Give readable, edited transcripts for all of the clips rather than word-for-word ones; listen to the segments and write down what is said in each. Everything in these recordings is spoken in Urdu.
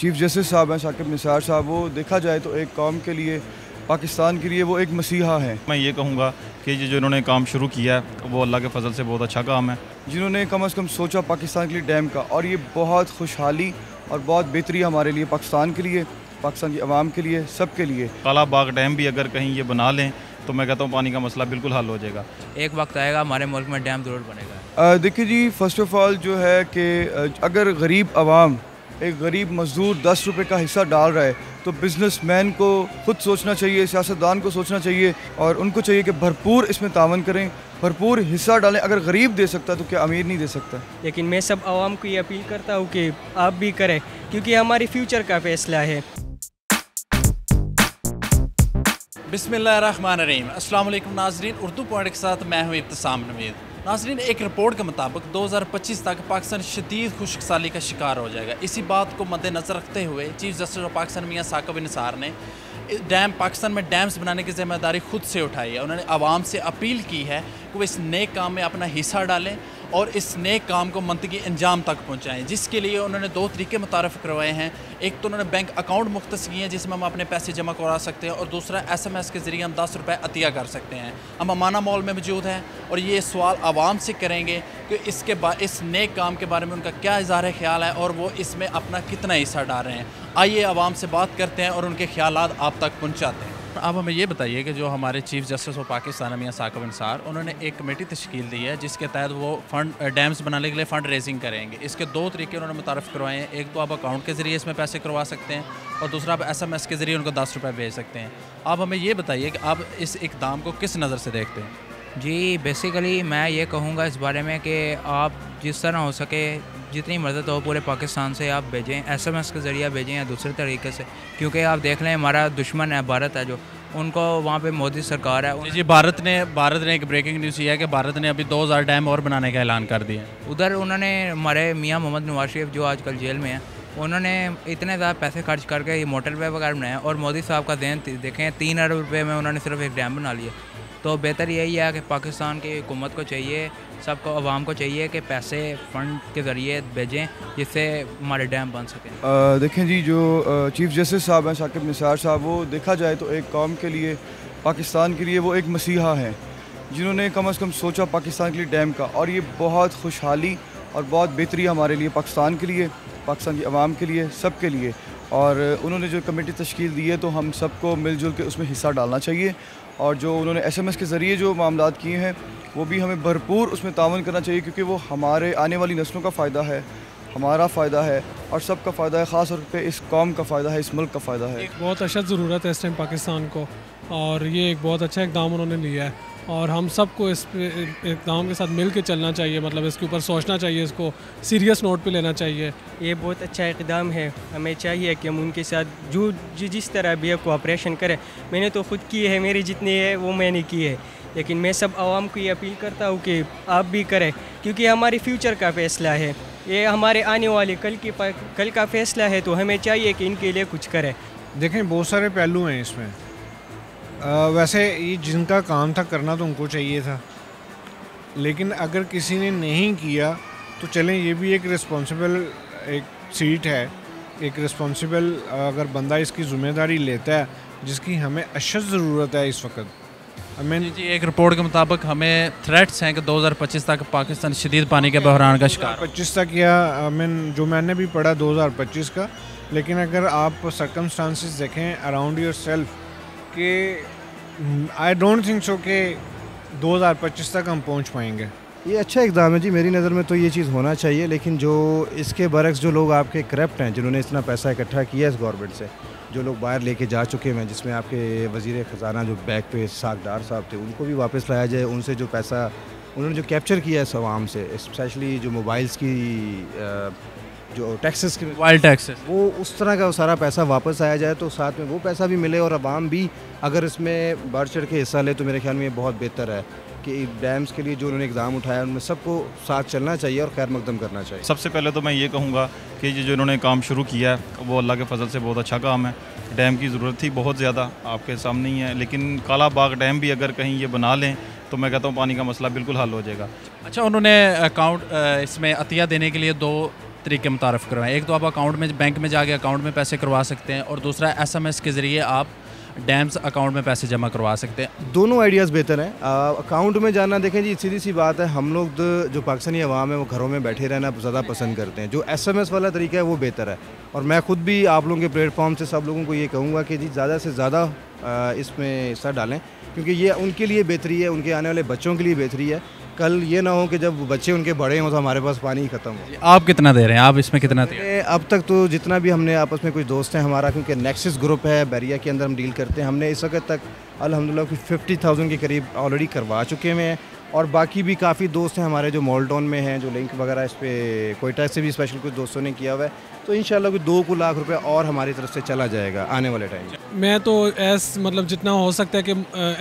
چیف جسٹس صاحب ہیں ثاقب نثار صاحب، وہ دیکھا جائے تو ایک قوم کے لیے، پاکستان کے لیے وہ ایک مسیحا ہیں۔ میں یہ کہوں گا کہ جو انہوں نے کام شروع کیا ہے وہ اللہ کے فضل سے بہت اچھا کام ہے، جنہوں نے کم از کم سوچا پاکستان کے لیے ڈیم کا، اور یہ بہت خوشحالی اور بہت بہتری ہمارے لیے، پاکستان کے لیے، پاکستان کی عوام کے لیے، سب کے لیے۔ کالا باغ ڈیم بھی اگر کہیں یہ بنا لیں تو میں کہتا ہوں پانی کا مسئلہ بالکل حل ہو جائے گا۔ ایک وقت آئے گا ہمارے ملک میں ڈیم ضرور بنے گا۔ دیکھیے جی، فرسٹ آف آل جو ہے کہ اگر غریب عوام، ایک غریب مزدور 10 روپے کا حصہ ڈال رہا ہے تو بزنس مین کو خود سوچنا چاہیے، سیاستدان کو سوچنا چاہیے، اور ان کو چاہیے کہ بھرپور اس میں تعاون کریں، بھرپور حصہ ڈالیں۔ اگر غریب دے سکتا تو کیا امیر نہیں دے سکتا؟ لیکن میں سب عوام کو یہ اپیل کرتا ہوں کہ آپ بھی کریں، کیونکہ ہماری فیوچر کا فیصلہ ہے۔ بسم اللہ الرحمن الرحیم۔ السلام علیکم ناظرین، اردو پوائنٹ کے ساتھ میں ہوں ابتسام نوید۔ ناظرین، ایک رپورٹ کے مطابق 2025 تک پاکستان شدید خشک سالی کا شکار ہو جائے گا۔ اسی بات کو مد نظر رکھتے ہوئے چیف جسٹس آف پاکستان میاں ثاقب نثار نے پاکستان میں ڈیمز بنانے کی ذمہ داری خود سے اٹھائی ہے۔ انہوں نے عوام سے اپیل کی ہے کہ وہ اس نیک کام میں اپنا حصہ ڈالیں اور اس نیک کام کو منطقی انجام تک پہنچائیں، جس کے لیے انہوں نے 2 طریقے متعارف کروائے ہیں۔ ایک تو انہوں نے بینک اکاؤنٹ مختص کیے ہیں جس میں ہم اپنے پیسے جمع کروا سکتے ہیں، اور دوسرا SMS کے ذریعے ہم 10 روپے عطیہ کر سکتے ہیں۔ ہم امانہ مال میں موجود ہیں اور یہ سوال عوام سے کریں گے کہ اس نیک کام کے بارے میں ان کا کیا اظہار خیال ہے اور وہ اس میں اپنا کتنا حصہ ڈال رہے ہیں۔ آئیے عوام سے بات کرتے ہیں اور ان کے خیالات آپ تک پہنچاتے ہیں۔ اب ہمیں یہ بتائیے کہ جو ہمارے چیف جسٹس آف پاکستان میاں ثاقب نثار، انہوں نے ایک کمیٹی تشکیل دی ہے جس کے تحت وہ ڈیمز بنانے کے لیے فنڈ ریزنگ کریں گے۔ اس کے 2 طریقے انہوں نے متعارف کروائے ہیں۔ ایک تو آپ اکاؤنٹ کے ذریعے اس میں پیسے کروا سکتے ہیں، اور دوسرا آپ SMS کے ذریعے ان کو 10 روپے بھیج سکتے ہیں۔ آپ ہمیں یہ بتائیے کہ آپ اس اقدام کو کس نظر سے دیکھتے ہیں؟ جی بیسیکلی میں یہ کہوں گا اس بارے میں کہ آپ جس طرح ہو سکے جتنی مدد ہو پورے پاکستان سے آپ بھیجیں، SMS کے ذریعے بھیجیں یا دوسرے طریقے سے، کیونکہ آپ دیکھ لیں ہمارا دشمن ہے بھارت ہے، جو ان کو وہاں پہ مودی سرکار ہے۔ جی، بھارت نے ایک بریکنگ نیوز یہ ہے کہ بھارت نے ابھی 2000 ڈیم اور بنانے کا اعلان کر دیا ہے۔ ادھر انہوں نے ہمارے میاں محمد نواز شریف جو آج کل جیل میں ہیں، انہوں نے اتنے زیادہ پیسے خرچ کر کے یہ موٹر وے وغیرہ بنائے، اور مودی صاحب کا ذہن دیکھیں 3 ارب روپے میں انہوں نے صرف ایک ڈیم بنا لیا۔ تو بہتر یہی ہے کہ پاکستان کی حکومت کو چاہیے، سب کو عوام کو چاہیے کہ پیسے فنڈ کے ذریعے بھیجیں جس سے ہمارے ڈیم بن سکیں۔ دیکھیں جی، جو چیف جسٹس صاحب ہیں ثاقب نثار صاحب، وہ دیکھا جائے تو ایک قوم کے لیے، پاکستان کے لیے وہ ایک مسیحا ہیں، جنہوں نے کم از کم سوچا پاکستان کے لیے ڈیم کا، اور یہ بہت خوشحالی اور بہت بہتری ہمارے لیے، پاکستان کے لیے، پاکستان کی عوام کے لیے، سب کے لیے۔ اور انہوں نے جو کمیٹی تشکیل دی ہے تو ہم سب کو مل جل کے اس میں حصہ ڈالنا چاہیے، اور جو انہوں نے SMS کے ذریعے جو معاملات کیے ہیں وہ بھی ہمیں بھرپور اس میں تعاون کرنا چاہیے، کیونکہ وہ ہمارے آنے والی نسلوں کا فائدہ ہے، ہمارا فائدہ ہے، اور سب کا فائدہ ہے، خاص طور پہ اس قوم کا فائدہ ہے، اس ملک کا فائدہ ہے۔ بہت اشد ضرورت ہے اس ٹائم پاکستان کو، اور یہ ایک بہت اچھا اقدام انہوں نے لیا ہے، اور ہم سب کو اس پہ اقدام کے ساتھ مل کے چلنا چاہیے، مطلب اس کے اوپر سوچنا چاہیے، اس کو سیریس نوٹ پہ لینا چاہیے۔ یہ بہت اچھا اقدام ہے، ہمیں چاہیے کہ ہم ان کے ساتھ جو جس طرح بھی کوآپریشن کریں۔ میں نے تو خود کی ہے، میری جتنی ہے وہ میں نے کی ہے، لیکن میں سب عوام کو یہ اپیل کرتا ہوں کہ آپ بھی کریں، کیونکہ ہماری فیوچر کا فیصلہ ہے، یہ ہمارے آنے والے کل کا فیصلہ ہے، تو ہمیں چاہیے کہ ان کے لیے کچھ کریں۔ دیکھیں بہت سارے پہلو ہیں اس میں، ویسے یہ جن کا کام تھا کرنا تو ان کو چاہیے تھا، لیکن اگر کسی نے نہیں کیا تو چلیں یہ بھی ایک رسپانسبل ایک سیٹ ہے، ایک رسپانسبل اگر بندہ اس کی ذمہ داری لیتا ہے، جس کی ہمیں اشد ضرورت ہے اس وقت۔ جی، ایک رپورٹ کے مطابق ہمیں تھریٹس ہیں کہ 2025 تک پاکستان شدید پانی کے بحران کا شکار 2025 تک، یا جو میں نے بھی پڑھا 2025 کا، لیکن اگر آپ سرکمسٹانسز دیکھیں اراؤنڈ یور سیلف کہ آئی ڈونٹ تھنک سو کہ 2025 تک ہم پہنچ پائیں گے۔ یہ اچھا اقدام ہے جی، میری نظر میں تو یہ چیز ہونا چاہیے، لیکن جو اس کے برعکس جو لوگ آپ کے کرپٹ ہیں، جنہوں نے اتنا پیسہ اکٹھا کیا ہے اس گورنمنٹ سے، جو لوگ باہر لے کے جا چکے ہیں، جس میں آپ کے وزیر خزانہ جو بیک پہ اسحاق ڈار صاحب تھے، ان کو بھی واپس لایا جائے، ان سے جو پیسہ انہوں نے جو کیپچر کیا ہے اس عوام سے، اسپیشلی جو موبائلز کی جو ٹیکسز کی موبائل ٹیکسز، وہ اس طرح کا سارا پیسہ واپس آیا جائے تو ساتھ میں وہ پیسہ بھی ملے، اور عوام بھی اگر اس میں بڑھ چڑھ کے حصہ لے تو میرے خیال میں یہ بہت بہتر ہے کہ ڈیمز کے لیے جو انہوں نے اقدام اٹھایا ان میں سب کو ساتھ چلنا چاہیے اور خیر مقدم کرنا چاہیے۔ سب سے پہلے تو میں یہ کہوں گا کہ جو انہوں نے کام شروع کیا ہے وہ اللہ کے فضل سے بہت اچھا کام ہے۔ ڈیم کی ضرورت تھی بہت زیادہ، آپ کے سامنے ہی ہے، لیکن کالا باغ ڈیم بھی اگر کہیں یہ بنا لیں تو میں کہتا ہوں پانی کا مسئلہ بالکل حل ہو جائے گا۔ اچھا، انہوں نے اکاؤنٹ اس میں عطیہ دینے کے لیے 2 طریقے متعارف کروائیں. ایک تو آپ اکاؤنٹ میں بینک میں جا کے اکاؤنٹ میں پیسے کروا سکتے ہیں, اور دوسرا SMS کے ذریعے آپ ڈیمز اکاؤنٹ میں پیسے جمع کروا سکتے ہیں. دونوں آئیڈیاز بہتر ہیں. اکاؤنٹ میں جانا دیکھیں جی سیدھی سی بات ہے, ہم لوگ جو پاکستانی عوام ہے وہ گھروں میں بیٹھے رہنا زیادہ پسند کرتے ہیں. جو SMS والا طریقہ ہے وہ بہتر ہے, اور میں خود بھی آپ لوگوں کے پلیٹ فارم سے سب لوگوں کو یہ کہوں گا کہ جی زیادہ سے زیادہ اس میں حصہ ڈالیں, کیونکہ یہ ان کے لیے بہتری ہے, ان کے آنے والے بچوں کے لیے بہتری ہے. کل یہ نہ ہو کہ جب بچے ان کے بڑے ہوں تو ہمارے پاس پانی ہی ختم ہو. آپ کتنا دے رہے ہیں, آپ اس میں کتنا دے رہے ہیں؟ اب تک تو جتنا بھی ہم نے آپس میں کچھ دوست ہیں ہمارا, کیونکہ نیکسس گروپ ہے بیریا کے اندر ہم ڈیل کرتے ہیں, ہم نے اس وقت تک الحمدللہ کچھ 50,000 کے قریب آلریڈی کروا چکے ہوئے ہیں. اور باقی بھی کافی دوست ہیں ہمارے جو مالٹون میں ہیں, جو لنک وغیرہ اس پہ کوئٹہ سے بھی اسپیشل کچھ دوستوں نے کیا ہوا ہے. تو انشاءاللہ کوئی 2 لاکھ روپے اور ہماری طرف سے چلا جائے گا آنے والے ٹائم. میں تو مطلب جتنا ہو سکتا ہے کہ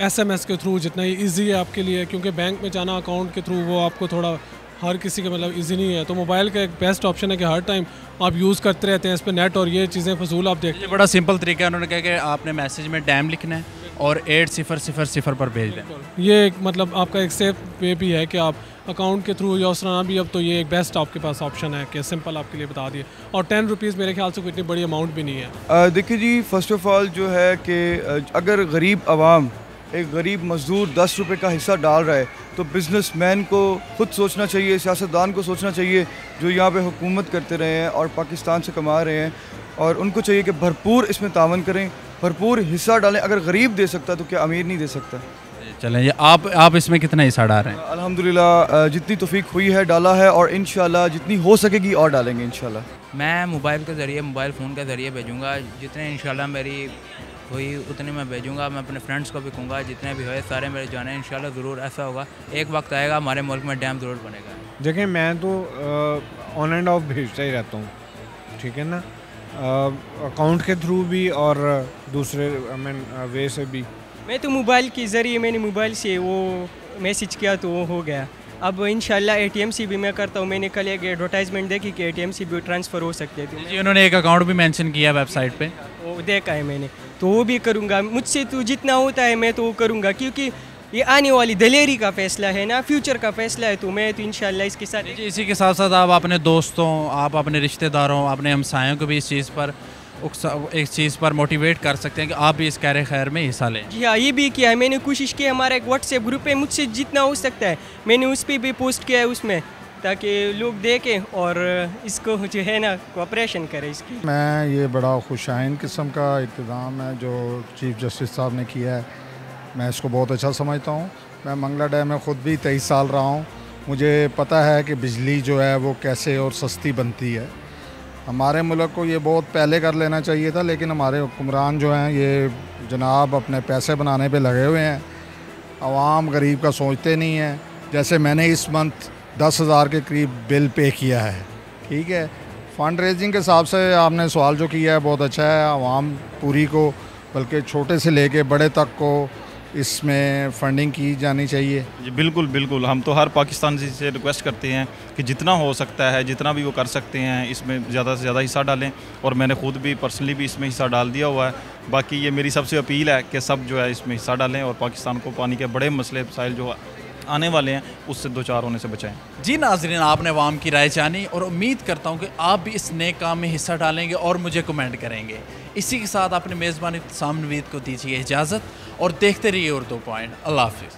SMS کے تھرو جتنا ایزی ہے آپ کے لیے, کیونکہ بینک میں جانا اکاؤنٹ کے تھرو وہ آپ کو تھوڑا ہر کسی کا مطلب ایزی نہیں ہے. تو موبائل کا ایک بیسٹ آپشن ہے کہ ہر ٹائم آپ یوز کرتے رہتے ہیں اس پہ نیٹ, اور یہ چیزیں فضول آپ دیکھتے ہیں. بڑا سمپل طریقہ ہے, انہوں نے کہا کہ آپ نے میسیج میں ڈیم لکھنا ہے اور 8000 پر بھیج دیں. یہ ایک مطلب آپ کا ایک سیف وے بھی ہے کہ آپ اکاؤنٹ کے تھرو یا اس طرح بھی, اب تو یہ ایک بیسٹ آپ کے پاس آپشن ہے کہ سمپل آپ کے لیے بتا دیے. اور 10 روپیز میرے خیال سے کوئی اتنی بڑی اماؤنٹ بھی نہیں ہے. دیکھیے جی فرسٹ آف آل جو ہے کہ اگر غریب عوام ایک غریب مزدور 10 روپے کا حصہ ڈال رہا ہے تو بزنس مین کو خود سوچنا چاہیے, سیاستدان کو سوچنا چاہیے جو یہاں پہ حکومت کرتے رہے ہیں اور پاکستان سے کما رہے ہیں, اور ان کو چاہیے کہ بھرپور اس میں تعاون کریں, بھرپور حصہ ڈالیں. اگر غریب دے سکتا تو کیا امیر نہیں دے سکتا. چلیں یہ آپ اس میں کتنا حصہ ڈال رہے ہیں؟ الحمدللہ جتنی توفیق ہوئی ہے ڈالا ہے, اور انشاءاللہ جتنی ہو سکے گی اور ڈالیں گے انشاءاللہ. میں موبائل کے ذریعے موبائل فون کے ذریعے بھیجوں گا, جتنے انشاءاللہ میری ہوئی اتنی میں بھیجوں گا. میں اپنے فرینڈس کو بھی کہوں گا جتنے بھی ہوئے سارے میرے جانے, انشاءاللہ ضرور ایسا ہوگا, ایک وقت آئے گا ہمارے ملک میں ڈیم ضرور بنے گا. دیکھیں میں تو آن اینڈ آف بھیجتا ہی رہتا ہوں, ٹھیک ہے نا, اکاؤنٹ کے تھرو بھی اور دوسرے وے سے بھی. میں تو موبائل کے ذریعے میں نے موبائل سے وہ میسیج کیا تو وہ ہو گیا. اب انشاءاللہ ATM سے بھی میں کرتا ہوں. میں نے کل ایک ایڈورٹائزمنٹ دیکھی کہ ATM سے بھی ٹرانسفر ہو سکتے تھے. جی انہوں نے ایک اکاؤنٹ بھی مینشن کیا ویب سائٹ پہ, وہ دیکھا ہے میں نے, تو وہ بھی کروں گا. مجھ سے تو جتنا ہوتا ہے میں تو وہ کروں گا, کیونکہ یہ آنے والی دلیری کا فیصلہ ہے نا, فیوچر کا فیصلہ ہے. تو میں تو انشاءاللہ اس کے ساتھ جی اسی کے ساتھ ساتھ آپ اپنے دوستوں, آپ اپنے رشتہ داروں, اپنے ہمسایوں کو بھی اس چیز پر موٹیویٹ کر سکتے ہیں کہ آپ بھی اس کہر خیر میں حصہ لیں. جی ہاں یہ بھی کیا ہے میں نے, کوشش کی. ہمارا ایک واٹس ایپ گروپ ہے, مجھ سے جتنا ہو سکتا ہے میں نے اس پہ بھی پوسٹ کیا ہے اس میں, تاکہ لوگ دیکھیں اور اس کو جو ہے نا کوآپریشن کریں اس کی. میں یہ بڑا خوشائن قسم کا اقتدام ہے جو چیف جسٹس صاحب نے کیا ہے, میں اس کو بہت اچھا سمجھتا ہوں. میں منگلا ڈیم میں خود بھی 23 سال رہا ہوں, مجھے پتہ ہے کہ بجلی جو ہے وہ کیسے اور سستی بنتی ہے. ہمارے ملک کو یہ بہت پہلے کر لینا چاہیے تھا, لیکن ہمارے حکمران جو ہیں یہ جناب اپنے پیسے بنانے پہ لگے ہوئے ہیں, عوام غریب کا سوچتے نہیں ہیں. جیسے میں نے اس منتھ 10,000 کے قریب بل پے کیا ہے, ٹھیک ہے. فنڈ ریزنگ کے حساب سے آپ نے سوال جو کیا ہے بہت اچھا ہے. عوام پوری کو, بلکہ چھوٹے سے لے کے بڑے تک کو اس میں فنڈنگ کی جانی چاہیے. جی بالکل بالکل, ہم تو ہر پاکستانی سے ریکویسٹ کرتے ہیں کہ جتنا ہو سکتا ہے, جتنا بھی وہ کر سکتے ہیں اس میں زیادہ سے زیادہ حصہ ڈالیں, اور میں نے خود بھی پرسنلی بھی اس میں حصہ ڈال دیا ہوا ہے. باقی یہ میری سب سے اپیل ہے کہ سب جو ہے اس میں حصہ ڈالیں اور پاکستان کو پانی کے بڑے مسئلے مسائل جو آنے والے ہیں اس سے دو چار ہونے سے بچائیں. جی ناظرین, آپ نے عوام کی رائے جانی, اور امید کرتا ہوں کہ آپ بھی اس نیک کام میں حصہ ڈالیں گے اور مجھے کمنٹ کریں گے. اسی کے ساتھ اپنے میزبان ابتسام نوید کو دیجیے اجازت, اور دیکھتے رہیے اردو پوائنٹ. اللہ حافظ.